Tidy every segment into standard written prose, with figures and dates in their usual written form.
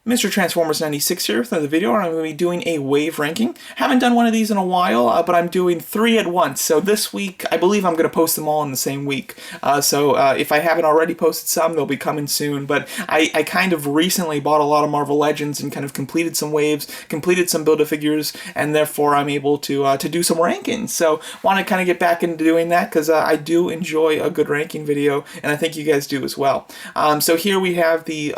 Mr. Transformers 96 here with another video, and I'm going to be doing a wave ranking. Haven't done one of these in a while, but I'm doing 3 at once. So this week, I believe I'm going to post them all in the same week. So if I haven't already posted some, they'll be coming soon. But I kind of recently bought a lot of Marvel Legends and kind of completed some waves, completed some Build-A-Figures, and therefore I'm able to do some rankings. So want to kind of get back into doing that because I do enjoy a good ranking video, and I think you guys do as well. So here we have the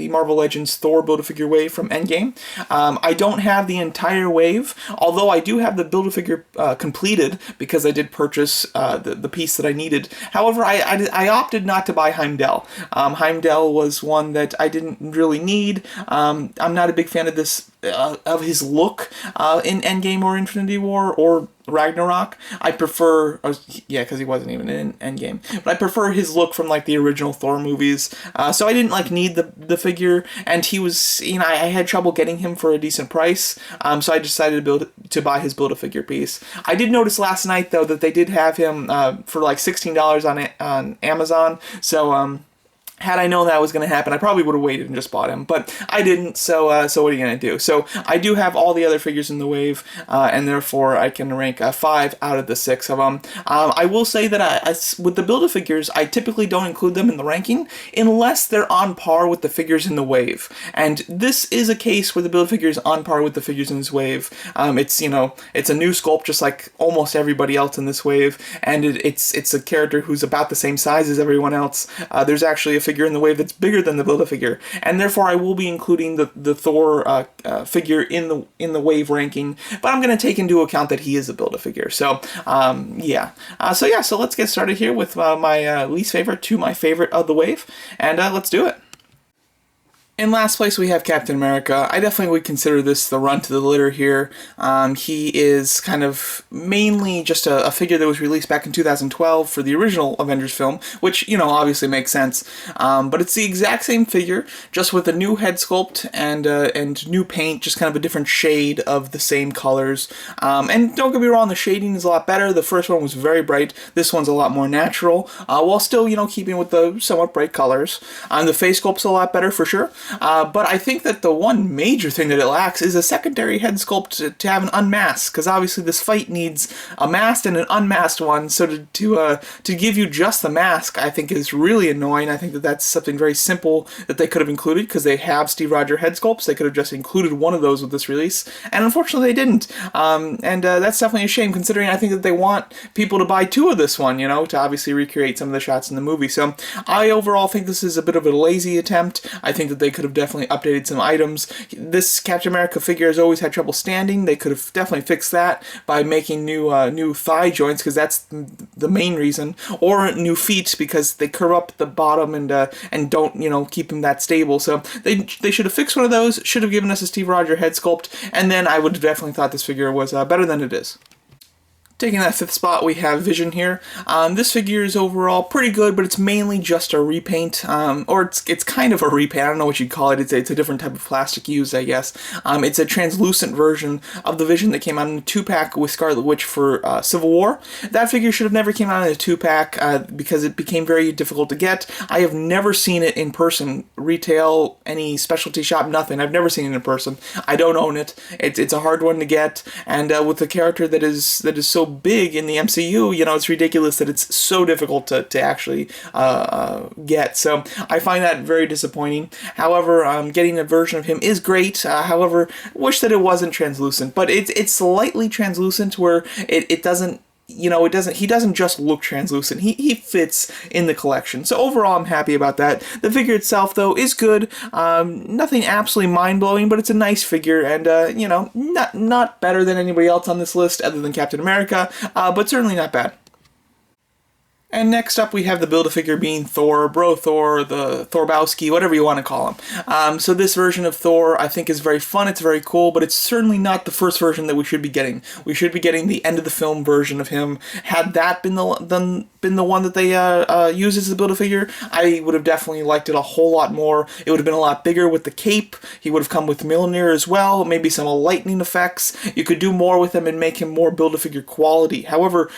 Marvel Legends Thor Build-A-Figure wave from Endgame. I don't have the entire wave, although I do have the Build-A-Figure completed because I did purchase the piece that I needed. However, I opted not to buy Heimdall. Heimdall was one that I didn't really need. I'm not a big fan of this of his look in Endgame or Infinity War or Ragnarok. I prefer, yeah, because he wasn't even in Endgame, but I prefer his look from like the original Thor movies. So I didn't need the figure, and he was, I had trouble getting him for a decent price. So I decided to buy his Build-A-Figure piece. I did notice last night though that they did have him for like $16 on Amazon. So had I known that was going to happen, I probably would have waited and just bought him, but I didn't, so what are you going to do? So I do have all the other figures in the wave, and therefore I can rank 5 out of the 6 of them. I will say that with the Build-A-Figures, I typically don't include them in the ranking unless they're on par with the figures in the wave, and this is a case where the Build-A-Figure is on par with the figures in this wave. It's a new sculpt just like almost everybody else in this wave, and it's a character who's about the same size as everyone else. There's actually a figure in the wave that's bigger than the Build-A-Figure, and therefore I will be including the Thor figure in the wave ranking, but I'm going to take into account that he is a Build-A-Figure. So yeah, so let's get started here with my least favorite to my favorite of the wave, and let's do it. In last place, we have Captain America. I definitely would consider this the run to the litter here. He is kind of mainly just a figure that was released back in 2012 for the original Avengers film, which, obviously makes sense. But it's the exact same figure, just with a new head sculpt and new paint, just kind of a different shade of the same colors. And don't get me wrong, the shading is a lot better. The first one was very bright. This one's a lot more natural, while still, keeping with the somewhat bright colors. The face sculpt's a lot better for sure. But I think that the one major thing that it lacks is a secondary head sculpt to have an unmasked, because obviously this fight needs a masked and an unmasked one, so to give you just the mask I think is really annoying. I think that that's something very simple that they could have included, because they have Steve Rogers head sculpts. They could have just included one of those with this release, and unfortunately they didn't. That's definitely a shame, considering I think that they want people to buy 2 of this one, to obviously recreate some of the shots in the movie. So I overall think this is a bit of a lazy attempt. I think that they could have definitely updated some items. This Captain America figure has always had trouble standing. They could have definitely fixed that by making new thigh joints, because that's the main reason, or new feet, because they curve up at the bottom and don't keep them that stable. So they should have fixed one of those. Should have given us a Steve Rogers head sculpt, and then I would have definitely thought this figure was better than it is. Taking that 5th spot, we have Vision here. This figure is overall pretty good, but it's mainly just a repaint, or it's kind of a repaint. I don't know what you'd call it. It's a different type of plastic used, I guess. It's a translucent version of the Vision that came out in a 2-pack with Scarlet Witch for Civil War. That figure should have never came out in a 2-pack because it became very difficult to get. I have never seen it in person, retail, any specialty shop, nothing. I've never seen it in person. I don't own it. It's a hard one to get, and with a character that is so big in the MCU, it's ridiculous that it's so difficult to actually get. So I find that very disappointing. However, getting a version of him is great. However, wish that it wasn't translucent, but it's slightly translucent where it doesn't. He doesn't just look translucent. He fits in the collection. So overall, I'm happy about that. The figure itself, though, is good. Nothing absolutely mind-blowing, but it's a nice figure, and, not better than anybody else on this list other than Captain America, but certainly not bad. And next up, we have the Build-A-Figure being Thor, Bro Thor, the Thorbowski, whatever you want to call him. So this version of Thor, I think, is very fun, it's very cool, but it's certainly not the first version that we should be getting. We should be getting the end-of-the-film version of him. Had that been the one that they used as the Build-A-Figure, I would have definitely liked it a whole lot more. It would have been a lot bigger with the cape. He would have come with Mjolnir as well, maybe some lightning effects. You could do more with him and make him more Build-A-Figure quality. However,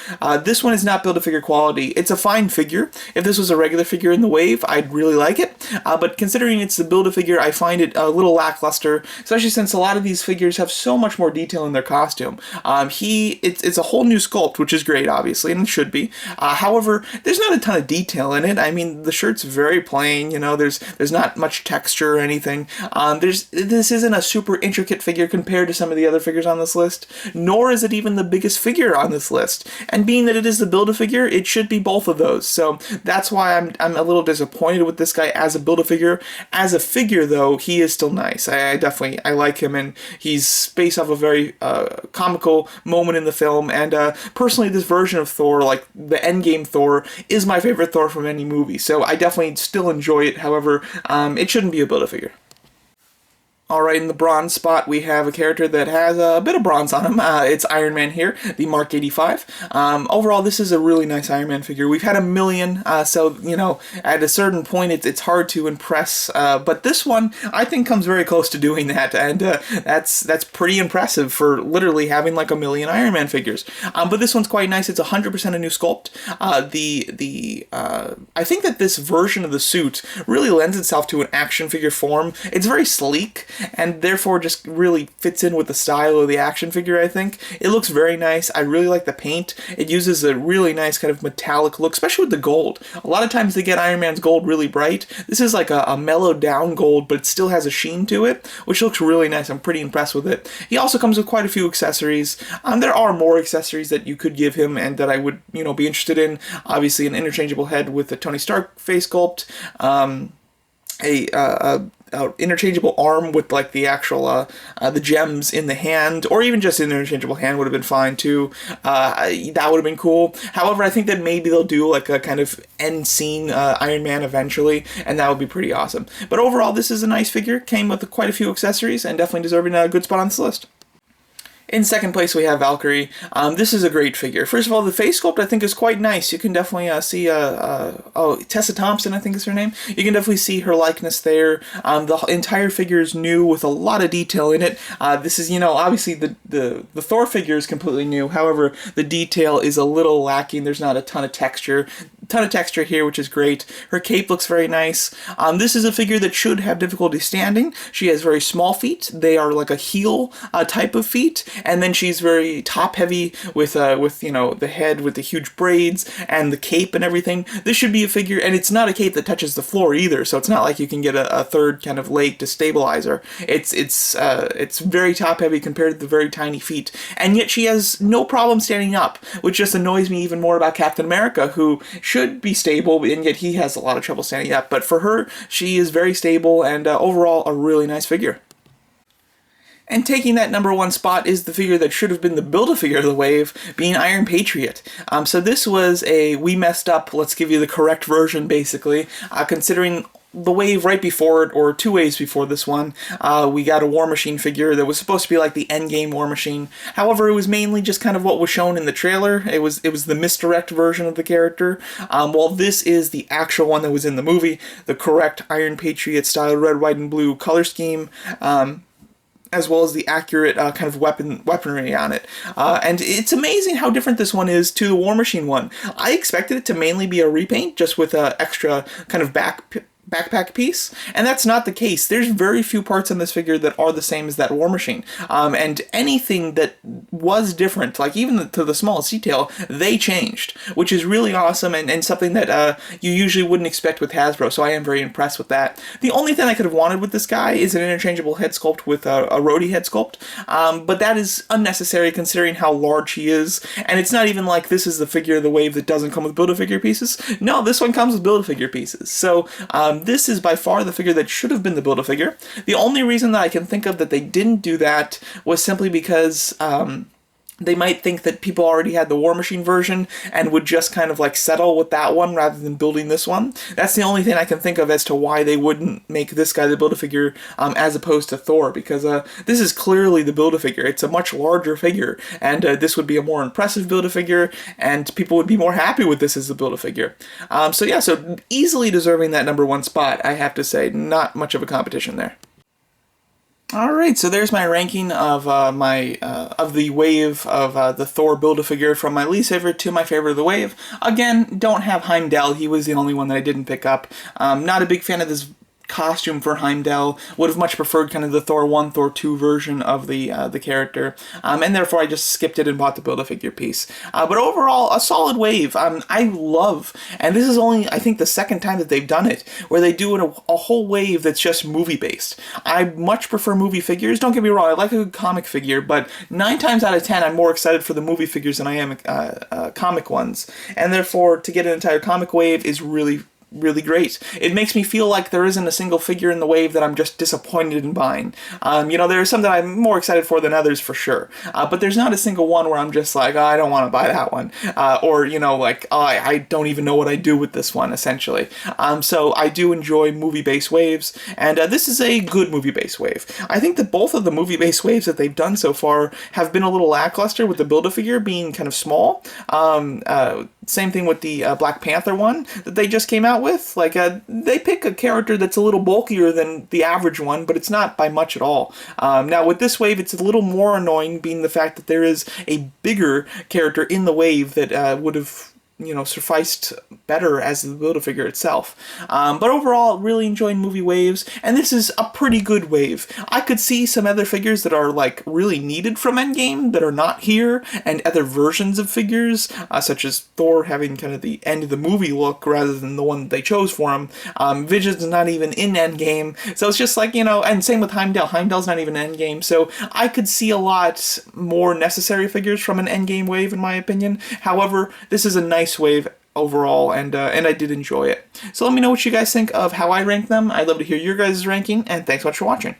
this one is not Build-A-Figure quality. it's a fine figure. If this was a regular figure in the wave, I'd really like it. But considering it's the Build-A-Figure, I find it a little lackluster, especially since a lot of these figures have so much more detail in their costume. It's a whole new sculpt, which is great, obviously, and it should be. However, there's not a ton of detail in it. I mean, the shirt's very plain, you know, there's not much texture or anything. This isn't a super intricate figure compared to some of the other figures on this list, nor is it even the biggest figure on this list. And being that it is the Build-A-Figure, it should be both of those. So that's why I'm a little disappointed with this guy as a Build-A-Figure. As a figure, though, he is still nice. I definitely like him, and he's based off a very comical moment in the film. And personally, this version of Thor, like the Endgame Thor, is my favorite Thor from any movie. So I definitely still enjoy it. However, it shouldn't be a Build-A-Figure. Alright, in the bronze spot, we have a character that has a bit of bronze on him. It's Iron Man here, the Mark 85. Overall, this is a really nice Iron Man figure. We've had a million, so, you know, at a certain point, it's hard to impress. But this one, I think, comes very close to doing that, and that's pretty impressive for literally having like a million Iron Man figures. But this one's quite nice. It's 100% a new sculpt. I think that this version of the suit really lends itself to an action figure form. It's very sleek, and therefore just really fits in with the style of the action figure, I think. It looks very nice. I really like the paint. It uses a really nice kind of metallic look, especially with the gold. A lot of times they get Iron Man's gold really bright. This is like a mellowed down gold, but it still has a sheen to it, which looks really nice. I'm pretty impressed with it. He also comes with quite a few accessories. There are more accessories that you could give him and that I would, you know, be interested in. Obviously, an interchangeable head with the Tony Stark face sculpt, interchangeable arm with like the actual the gems in the hand, or even just an interchangeable hand would have been fine too. That would have been cool. However, I think that maybe they'll do like a kind of end scene Iron Man eventually, and that would be pretty awesome. But overall, this is a nice figure. Came with quite a few accessories and definitely deserving a good spot on this list. In second place, we have Valkyrie. This is a great figure. First of all, the face sculpt, I think, is quite nice. You can definitely see, Tessa Thompson, I think is her name. You can definitely see her likeness there. The entire figure is new with a lot of detail in it. This is, you know, obviously the Thor figure is completely new. However, the detail is a little lacking. There's not a ton of texture. Here, which is great. Her cape looks very nice. This is a figure that should have difficulty standing. She has very small feet. They are like a heel type of feet, and then she's very top heavy with you know, the head with the huge braids and the cape and everything. This should be a figure, and it's not a cape that touches the floor either, so it's not like you can get a third kind of leg to stabilize her. It's very top heavy compared to the very tiny feet, and yet she has no problem standing up, which just annoys me even more about Captain America, who should be stable, and yet he has a lot of trouble standing up. But for her, she is very stable, and overall a really nice figure. And taking that number one spot is the figure that should have been the Build-A-Figure of the wave, being Iron Patriot. So this was a we messed up, let's give you the correct version, basically, considering the wave right before it, or 2 waves before this one, we got a War Machine figure that was supposed to be like the Endgame War Machine. However, it was mainly just kind of what was shown in the trailer. It was the misdirect version of the character, while this is the actual one that was in the movie, the correct Iron Patriot style red, white, and blue color scheme, as well as the accurate kind of weaponry on it. And it's amazing how different this one is to the War Machine one. I expected it to mainly be a repaint, just with an extra kind of backpack piece, and that's not the case. There's very few parts on this figure that are the same as that War Machine, and anything that was different, like even to the smallest detail, they changed, which is really awesome, and something that you usually wouldn't expect with Hasbro, so I am very impressed with that. The only thing I could have wanted with this guy is an interchangeable head sculpt with a Rhodey head sculpt, but that is unnecessary considering how large he is, and it's not even like this is the figure of the wave that doesn't come with Build-A-Figure pieces. No, this one comes with Build-A-Figure pieces, so this is by far the figure that should have been the Build-A-Figure. The only reason that I can think of that they didn't do that was simply because they might think that people already had the War Machine version and would just kind of like settle with that one rather than building this one. That's the only thing I can think of as to why they wouldn't make this guy the Build-A-Figure as opposed to Thor, because this is clearly the Build-A-Figure. It's a much larger figure, and this would be a more impressive Build-A-Figure, and people would be more happy with this as the Build-A-Figure. So yeah, so easily deserving that number one spot, I have to say. Not much of a competition there. All right, so there's my ranking of of the wave of the Thor Build-A-Figure from my least favorite to my favorite of the wave. Again, don't have Heimdall. He was the only one that I didn't pick up. Not a big fan of this costume for Heimdall. Would have much preferred kind of the Thor 1, Thor 2 version of the character, and therefore I just skipped it and bought the Build-A-Figure piece. But overall, a solid wave. I love, and this is only, I think, the second time that they've done it, where they do a whole wave that's just movie-based. I much prefer movie figures. Don't get me wrong, I like a good comic figure, but 9 times out of 10, I'm more excited for the movie figures than I am comic ones. And therefore, to get an entire comic wave is really great. It makes me feel like there isn't a single figure in the wave that I'm just disappointed in buying. There are some that I'm more excited for than others for sure, but there's not a single one where I'm just like, oh, I don't want to buy that one, or like, oh, I don't even know what I do with this one, essentially. So I do enjoy movie-based waves, and this is a good movie-based wave. I think that both of the movie-based waves that they've done so far have been a little lackluster, with the Build-A-Figure being kind of small. Same thing with the Black Panther one that they just came out with. Like, they pick a character that's a little bulkier than the average one, but it's not by much at all. Now, with this wave, it's a little more annoying, being the fact that there is a bigger character in the wave that would have sufficed better as the Build-A-Figure itself. But overall, really enjoying movie waves, and this is a pretty good wave. I could see some other figures that are like really needed from Endgame that are not here, and other versions of figures, such as Thor having kind of the end of the movie look rather than the one that they chose for him. Vision's not even in Endgame, so it's just like, and same with Heimdall. Heimdall's not even in Endgame, so I could see a lot more necessary figures from an Endgame wave, in my opinion. However, this is a nice wave overall, and I did enjoy it. So let me know what you guys think of how I rank them. I'd love to hear your guys' ranking, and thanks so much for watching.